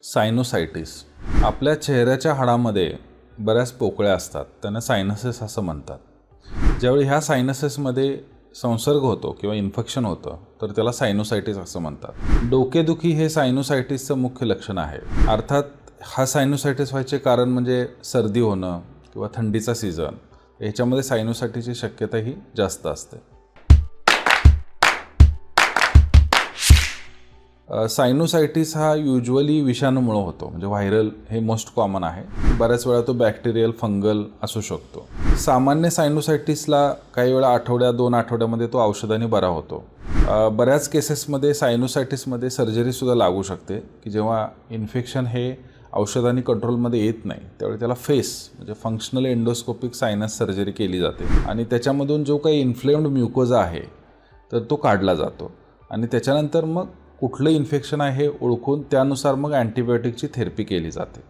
सायनोसायटिस आपल्या चेहऱ्याच्या हाडामध्ये बऱ्याच पोकळ्या असतात, त्यांना सायनसेस असं म्हणतात. ज्यावेळी ह्या सायनसेसमध्ये संसर्ग होतो किंवा इन्फेक्शन होतं तर त्याला सायनोसायटिस असं म्हणतात. डोकेदुखी हे सायनोसायटिसचं मुख्य लक्षण आहे. अर्थात हा सायनोसायटिस व्हायचे कारण म्हणजे सर्दी होणं किंवा थंडीचा सीझन, ह्याच्यामध्ये सायनोसायटिसची शक्यताही जास्त असते. सायनोसायटिस हा युजली विषाणूमुळे होतो, म्हणजे व्हायरल हे मोस्ट कॉमन आहे. बऱ्याच वेळा तो बॅक्टेरियल, फंगल असू शकतो. सामान्य सायनोसायटिसला काही वेळा दोन आठवड्यामध्ये तो औषधाने बरा होतो. बऱ्याच केसेसमध्ये सायनोसायटिसमध्ये सर्जरीसुद्धा लागू शकते, की जेव्हा इन्फेक्शन हे औषधांनी कंट्रोलमध्ये येत नाही त्यावेळी त्याला फेस म्हणजे फंक्शनल एंडोस्कोपिक सायनस सर्जरी केली जाते आणि त्याच्यामधून जो काही इन्फ्लेम्ड म्युकोजा आहे तर तो काढला जातो आणि त्याच्यानंतर मग कुठलं इन्फेक्शन आहे हे ओळखून त्यानुसार मग अँटीबायोटिकची थेरपी केली जाते.